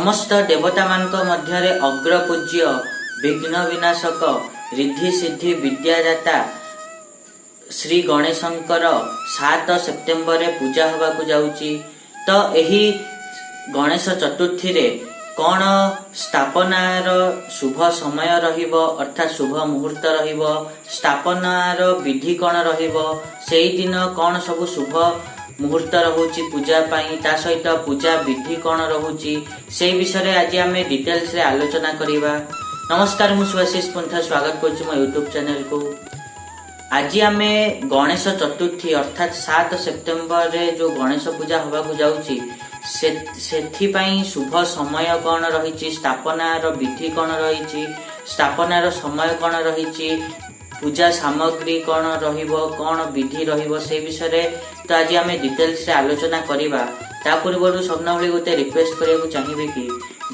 समस्त देवता मानक मध्यरे अग्रपूज्य विघ्न विनाशक रिद्धि सिद्धि विद्यादाता श्री गणेशंकर 7 सेप्टेम्बर रे पूजा होबाकू जाउची। तो एही गणेश चतुर्थी रे कौन स्थापनार शुभ समय रहिबो अर्थात शुभ मुहूर्त रहिबो, स्थापनार विधि कौन रहिबो, सेही दिन कौन सब शुभ मुहूर्त रहुची पूजा पाई, ता सहित पूजा विधि कौन रहुची से विषय आज आम डिटेल्स रे आलोचना करिबा। नमस्कार, मु सुभाषिष पंथा स्वागत करछि मो यूट्यूब चैनल को। आज आम गणेश चतुर्थी अर्थात 7 सेप्टेम्बर रे जो गणेश पूजा होबाकू जाउची सेथिपाई शुभ समय कौन रही, स्थापनार विधि कौन रही, स्थापनार समय कौन रही, पूजा सामग्री कौन रहिबो, कौन विधि रहिबो से विषय तो आज आम डिटेल्स रे आलोचना करिबा। ता पूर्व सबना भली गोटे रिक्वेस्ट करिया चाहिए कि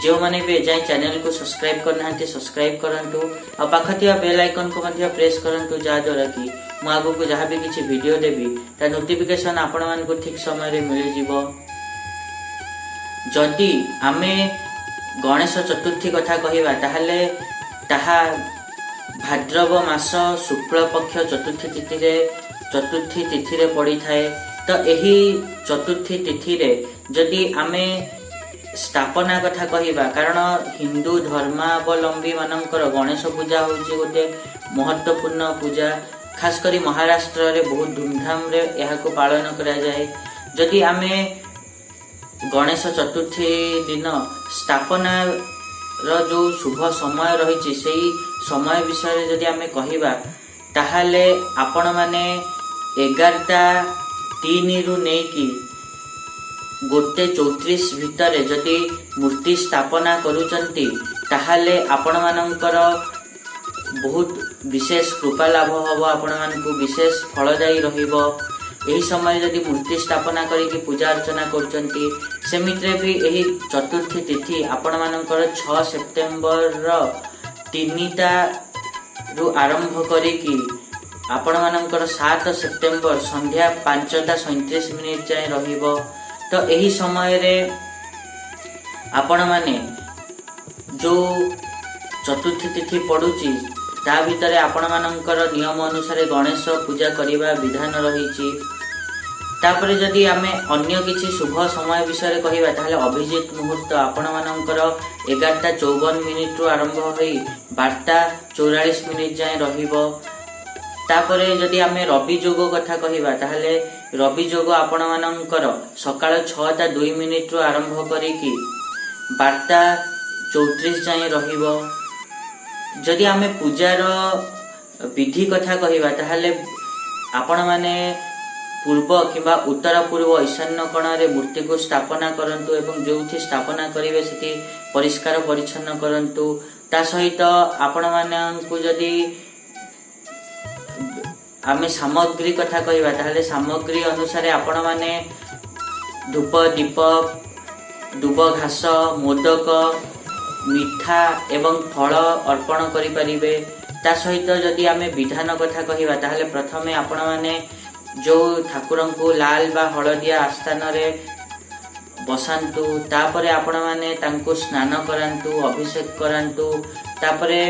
जो माने भी एजाय चैनल को सब्सक्राइब करना सब्सक्राइब करंतु और पाखथिया बेल आइकन को मध्य प्रेस करंतु जा द्वारा कि मु आगु को जहां भी किछि वीडियो देबी ता नोटिफिकेशन आपण मान को ठीक समय रे मिल जिवो। जदि आमे गणेश चतुर्थी कथा कहिबा ताहले ताहा भाद्रव मास शुक्ल पक्ष चतुर्थी तिथि रे पड़ी थाए। तो एही चतुर्थी तिथि रे जदि आमे स्थापना कथा कहिबा, कारण हिंदू धर्मावलंबी मानकर गणेश पूजा होची गोटे महत्वपूर्ण पूजा, खास करी महाराष्ट्र रे बहुत धूमधाम रे यहा को पालन करा जाए। जदि आमे गणेश चतुर्थी दिन स्थापना रो जो शुभ समय रही सेही समय विषय जदि आमे कहिबा ताहाले आपण माने 11:03 रु नेकी गोटे 34 भितर जदि मूर्ति स्थापना करूचंती ताहाले आपण मानकर बहुत विशेष कृपा लाभ हबो, आपण मानकु विशेष फलदायी रहिबो। एही समय जदि मूर्ति स्थापना करिकि पूजा अर्चना करूचंती सेमित्रे भी एही चतुर्थी तिथि आपण मानकर 6 सेप्टेम्बर रो 3टा रु आरंभ करिकि आपण मानकर 7 सेप्टेम्बर संध्या 5:37 जाए रहिबो। तो एही समय रे आपण माने जो चतुर्थी तिथि पड़ुची ता भितरे आपण मानकर नियम अनुसार गणेश पूजा करिबा विधान रहिची। तापरे जदि आमे अन्य किछि शुभ समय विषय कहिबा ताहले अभिजित मुहूर्त आपण मानकर 11:54 रु आरंभ होई 12:44 जाए रहिबो। तापरे जदि आमे रवि जोग कथा कहिबा ताहले रवि जोग आपण मानकर सकाळ 6:02 रु आरंभ करिकि 12:34 जाए रहिबो। जदि आमे पूजार विधि कथा कहिबा ताहले आपण माने पूर्व किंबा उत्तर पूर्व ईशान्य कोण रे मूर्ति को स्थापना करंतु एवं जोथि स्थापना करिवे सेति परिष्कार परिच्छन्न करंतु। ता सहित आपण माननकु जदि आमे सामग्री कथा कहिबा ताहले सामग्री अनुसार आपण माने धूप दीप दुब घास मोदक मिठा एवं फल अर्पण करि परिबे। ता सहित जदि आमे विधान कथा कहिबा ताहले प्रथमे आपण माने जो ठाकुरन को लाल बा हळदिया आस्थान रे बसांतु, तापरे आपण माने तांको स्नान करांतु, अभिषेक करांतु, तापरे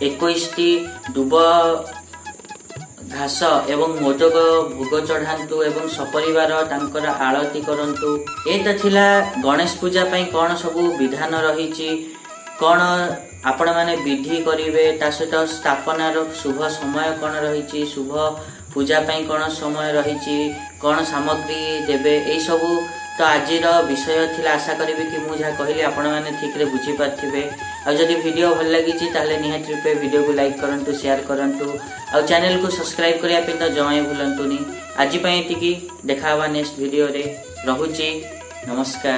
21टी दुब घास एवं मोदक भोग चढ़ांतु एवं सपरिवार तांकर आरती करंतु। एता थिला गणेश पूजा पई कोन सब विधान रहिची, कोन आपण माने विधि करिवे, ता सहित स्थापनार शुभ समय कोन रहिची, शुभ पूजा पई कोन समय रहिची, कोन सामग्री देबे, एई सब तो आजिर विषय थिला। आशा करिबे कि मु जा कहिली आपण माने ठीक रे बुझी पाथिबे। आ जदि वीडियो भल लागिची ताले निहात रूपे वीडियो को लाइक करंतु, शेयर करंतु आ चैनल को सब्सक्राइब करिया पे तो जमाई भूलंतुनी। आज पई एतिकी, देखावा नेक्स्ट वीडियो रे। रहुची, नमस्कार।